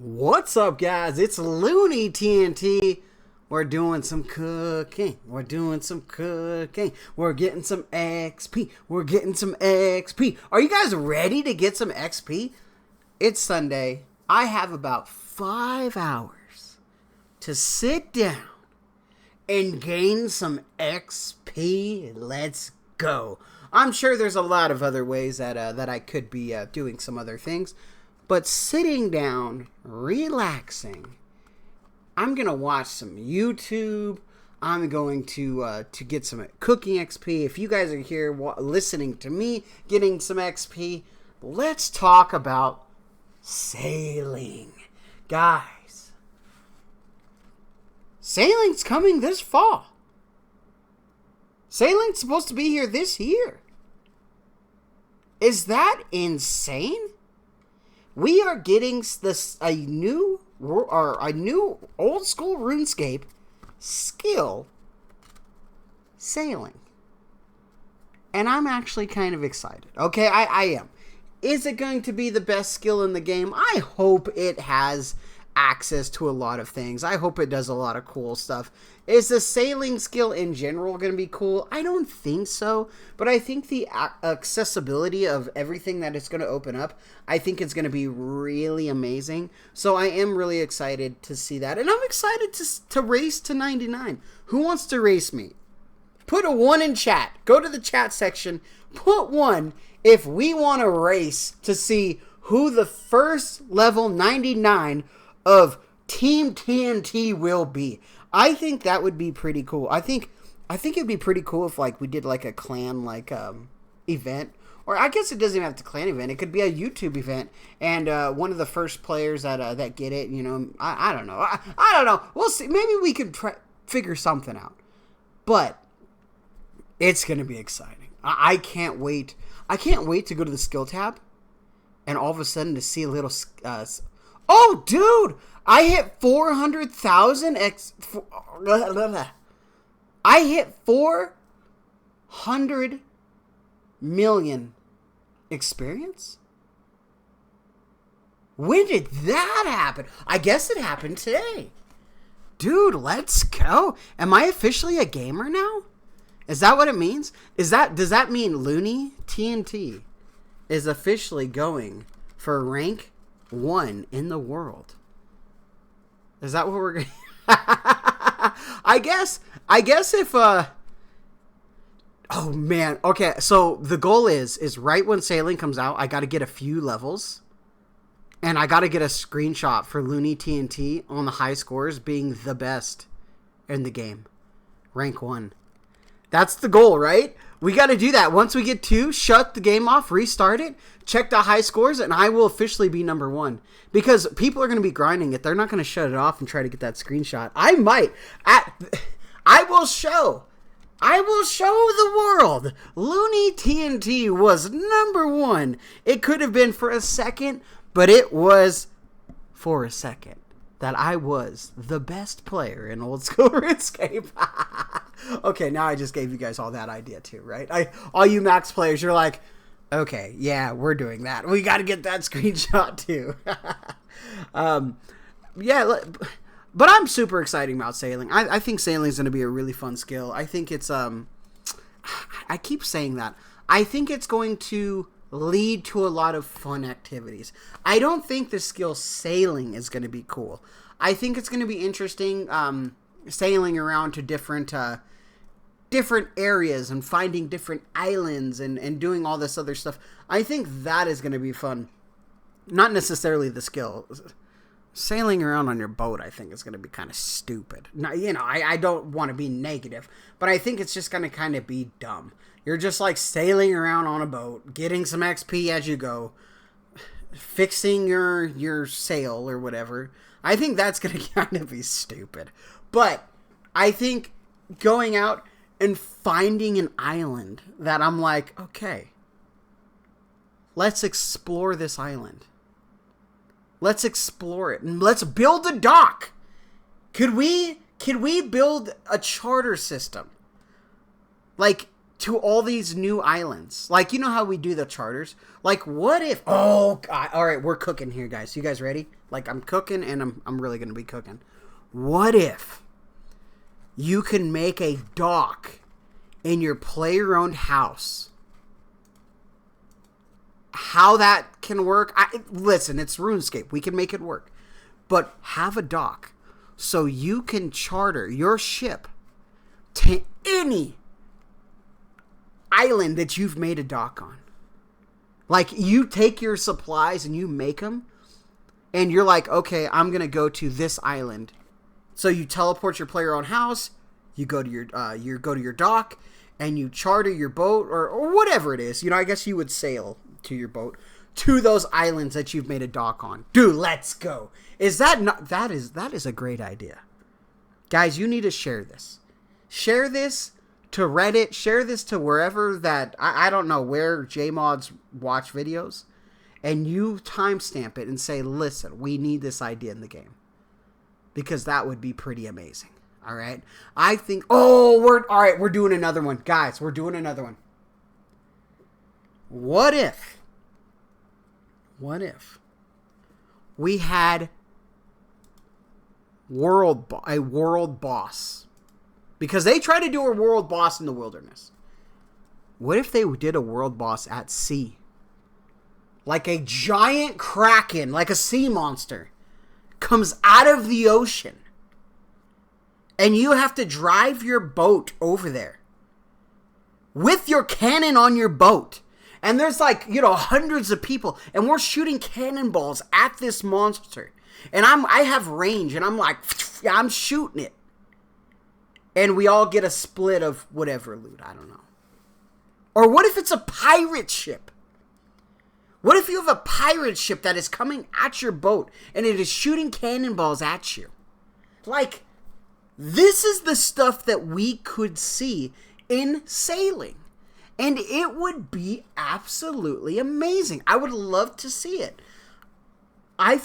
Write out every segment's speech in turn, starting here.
What's up, guys? It's Looney TNT. We're doing some cooking. We're getting some XP. Are you guys ready to get some XP? It's Sunday. I have about 5 hours to sit down and gain some XP. Let's go. I'm sure there's a lot of other ways that I could be doing some other things. But sitting down, relaxing, I'm going to watch some YouTube. I'm going to get some cooking XP. If you guys are here listening to me getting some XP, let's talk about sailing. Guys, sailing's coming this fall. Sailing's supposed to be here this year. Is that insane? We are getting a new old school RuneScape skill, sailing. And I'm actually kind of excited. Okay, I am. Is it going to be the best skill in the game? I hope it has access to a lot of things. I hope it does a lot of cool stuff. Is the sailing skill in general going to be cool? I don't think so, but I think the accessibility of everything that it's going to open up, I think it's going to be really amazing. So I am really excited to see that, and I'm excited to race to 99. Who wants to race me? Put a 1 in chat. Go to the chat section. Put 1 if we want to race to see who the first level 99 of Team TNT will be. I think that would be pretty cool. I think it'd be pretty cool if we did a clan event, or I guess it doesn't even have to clan event. It could be a YouTube event, and one of the first players that get it. I don't know. I don't know. We'll see. Maybe we could figure something out. But it's gonna be exciting. I can't wait. I can't wait to go to the skill tab, and all of a sudden to see a little. Oh, dude! I hit 400,000 I hit 400 million experience? When did that happen? I guess it happened today. Dude, let's go. Am I officially a gamer now? Is that what it means? Does that mean Looney TNT is officially going for rank 1 in the world? Is that what we're going to... I guess if... Oh, man. Okay, so the goal is right when sailing comes out, I got to get a few levels. And I got to get a screenshot for Looney TNT on the high scores being the best in the game. Rank 1. That's the goal, right? We got to do that. Once we get 2, shut the game off, restart it, check the high scores, and I will officially be number 1. Because people are going to be grinding it. They're not going to shut it off and try to get that screenshot. I might. I will show the world Looney TNT was number 1. It could have been for a second, but it was for a second that I was the best player in Old School RuneScape. Okay, now I just gave you guys all that idea too, right? All you max players, you're like, okay, yeah, we're doing that. We got to get that screenshot too. Yeah, but I'm super excited about sailing. I think sailing is going to be a really fun skill. I think it's, I keep saying that. I think it's going to lead to a lot of fun activities. I don't think the skill sailing is going to be cool. I think it's going to be interesting sailing around to different areas and finding different islands and doing all this other stuff. I think that is going to be fun. Not necessarily the skill. Sailing around on your boat, I think, is going to be kind of stupid. Now, I don't want to be negative, but I think it's just going to kind of be dumb. You're just sailing around on a boat, getting some XP as you go, fixing your sail or whatever. I think that's going to kind of be stupid. But I think going out and finding an island that I'm like, okay, let's explore this island. Let's explore it and let's build a dock. Could we build a charter system? to all these new islands. Like, you know how we do the charters? Like, what if... Oh, God. All right, we're cooking here, guys. You guys ready? Like, I'm cooking, and I'm really going to be cooking. What if you can make a dock in your player-owned house? How that can work? Listen, it's RuneScape. We can make it work. But have a dock so you can charter your ship to any island that you've made a dock on. Like, you take your supplies and you make them, and you're like, okay, I'm going to go to this island. So you teleport your player-owned house, you go to your dock, and you charter your boat, or whatever it is. You know, I guess you would sail to your boat to those islands that you've made a dock on. Dude, let's go. Is that not... That is a great idea. Guys, you need to share this. Share this to Reddit. Share this to wherever that... I don't know where JMods watch videos. And you timestamp it and say, listen, we need this idea in the game. Because that would be pretty amazing. All right? I think... Oh, we're doing another one. Guys, we're doing another one. What if we had a world boss? Because they try to do a world boss in the wilderness. What if they did a world boss at sea? Like a giant kraken, like a sea monster, comes out of the ocean. And you have to drive your boat over there. With your cannon on your boat. And there's like, hundreds of people. And we're shooting cannonballs at this monster. And I have range. And I'm like, I'm shooting it. And we all get a split of whatever loot. I don't know. Or what if it's a pirate ship? What if you have a pirate ship that is coming at your boat. And it is shooting cannonballs at you? Like, this is the stuff that we could see in sailing. And it would be absolutely amazing. I would love to see it. I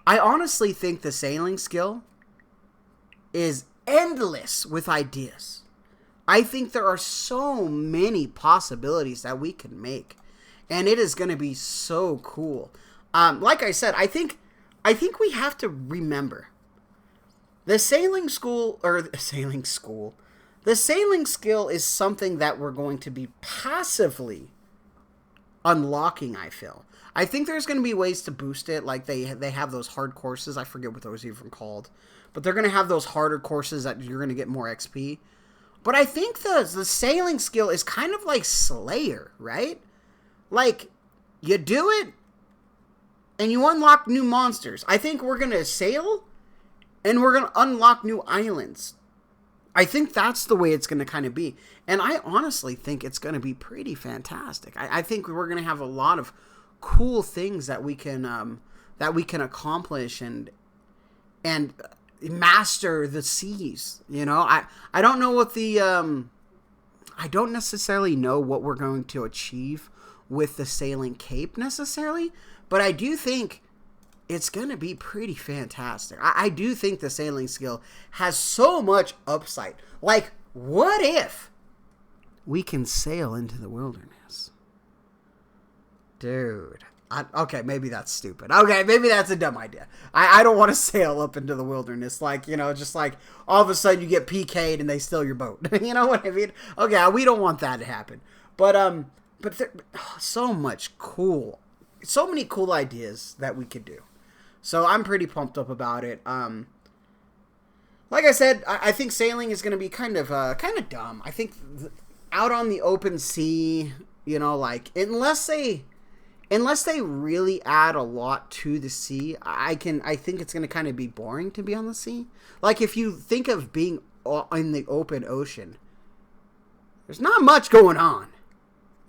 honestly think the sailing skill is endless with ideas. I think there are so many possibilities that we can make. And it is going to be so cool. Like I said, I think we have to remember the sailing skill is something that we're going to be passively unlocking, I feel. I think there's going to be ways to boost it, like they have those hard courses. I forget what those are even called. But they're going to have those harder courses that you're going to get more XP. But I think the sailing skill is kind of like Slayer, right? Like, you do it, and you unlock new monsters. I think we're going to sail, and we're going to unlock new islands. I think that's the way it's going to kind of be. And I honestly think it's going to be pretty fantastic. I think we're going to have a lot of cool things that we can accomplish and master the seas. I don't know what I don't necessarily know what we're going to achieve with the sailing cape necessarily, but I do think it's going to be pretty fantastic. I do think the sailing skill has so much upside. Like, what if we can sail into the wilderness? Dude. Okay, maybe that's stupid. Okay, maybe that's a dumb idea. I don't want to sail up into the wilderness. Like, just like all of a sudden you get PK'd and they steal your boat. You know what I mean? Okay, we don't want that to happen. But there, so many cool ideas that we could do. So I'm pretty pumped up about it. Like I said, I think sailing is going to be kind of dumb. I think out on the open sea, like unless they really add a lot to the sea, I think it's going to kind of be boring to be on the sea. Like if you think of being in the open ocean, there's not much going on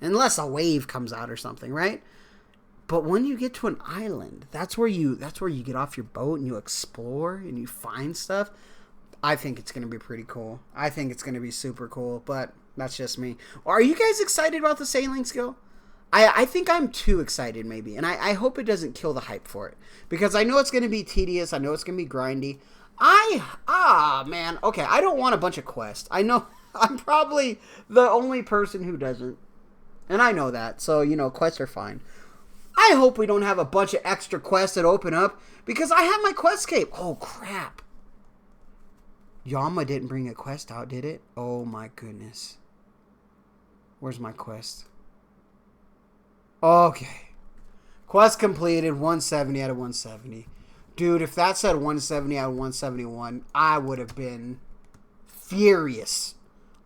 unless a wave comes out or something, right? But when you get to an island, that's where you get off your boat and you explore and you find stuff. I think it's going to be pretty cool. I think it's going to be super cool, but that's just me. Are you guys excited about the sailing skill? I think I'm too excited maybe, and I hope it doesn't kill the hype for it. Because I know it's going to be tedious. I know it's going to be grindy. Man. Okay, I don't want a bunch of quests. I know I'm probably the only person who doesn't. And I know that. So, quests are fine. I hope we don't have a bunch of extra quests that open up because I have my questscape. Oh, crap. Yama didn't bring a quest out, did it? Oh, my goodness. Where's my quest? Okay. Quest completed, 170 out of 170. Dude, if that said 170 out of 171, I would have been furious.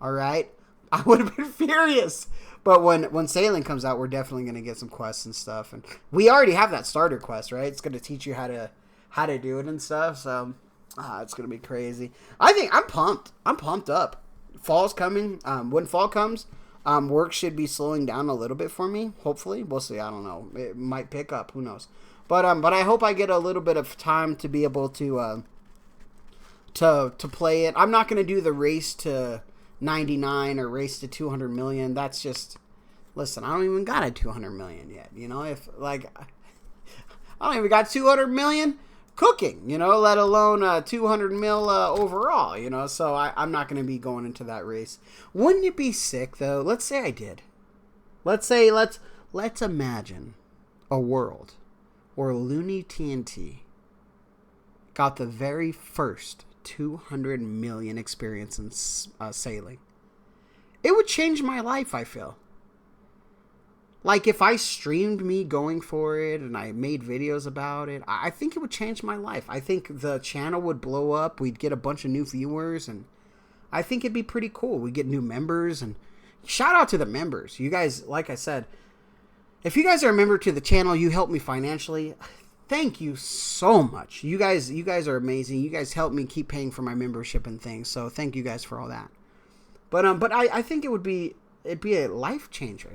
Alright? I would have been furious. But when Sailing comes out, we're definitely going to get some quests and stuff. And we already have that starter quest, right? It's going to teach you how to do it and stuff. So, it's going to be crazy. I think I'm pumped. I'm pumped up. Fall's coming. When fall comes, work should be slowing down a little bit for me. Hopefully. We'll see. I don't know. It might pick up. Who knows? But I hope I get a little bit of time to be able to play it. I'm not going to do the race to 99 or race to 200 million. That's just, listen, I don't even got a 200 million yet. If I don't even got 200 million cooking, let alone 200 mil overall, so I'm not going to be going into that race. Wouldn't it be sick though? Let's say I did. Let's imagine a world where Looney TNT got the very first 200 million experience in sailing. It would change my life, I feel. Like, if I streamed me going for it and I made videos about it, I think it would change my life. I think the channel would blow up. We'd get a bunch of new viewers, and I think it'd be pretty cool. We'd get new members, and shout out to the members. You guys, like I said, if you guys are a member to the channel, you help me financially. Thank you so much. You guys are amazing. You guys help me keep paying for my membership and things. So thank you guys for all that. But I think it'd be a life changer.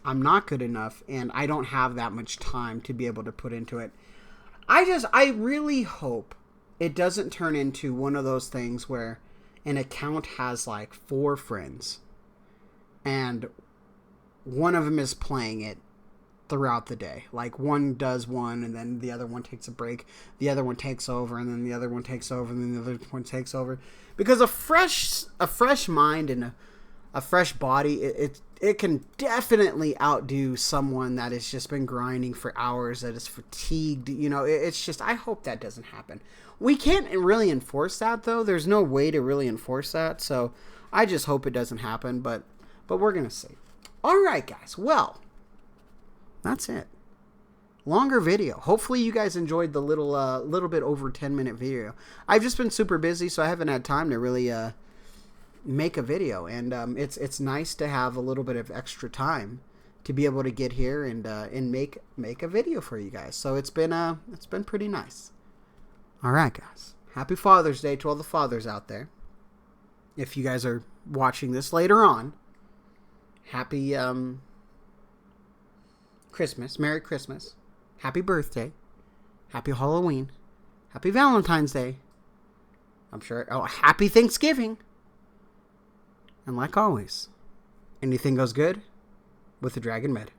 I'm not good enough, and I don't have that much time to be able to put into it. I really hope it doesn't turn into one of those things where an account has like 4 friends, and one of them is playing it throughout the day. Like, one does one, and then the other one takes a break, the other one takes over, and then the other one takes over, and then the other one takes over. Because a fresh mind and a fresh body, it can definitely outdo someone that has just been grinding for hours, that is fatigued. It's just, I hope that doesn't happen. We can't really enforce that, though. There's no way to really enforce that, so I just hope it doesn't happen, but we're gonna see. All right, guys. Well, that's it. Longer video. Hopefully you guys enjoyed the little bit over 10-minute video. I've just been super busy, so I haven't had time to really make a video, and it's nice to have a little bit of extra time to be able to get here and make a video for you guys. So it's been pretty nice. All right, guys. Happy Father's Day to all the fathers out there. If you guys are watching this later on, happy Christmas, Merry Christmas, Happy Birthday, Happy Halloween, Happy Valentine's Day. I'm sure. Oh, Happy Thanksgiving. And like always, anything goes good with the Dragon Med.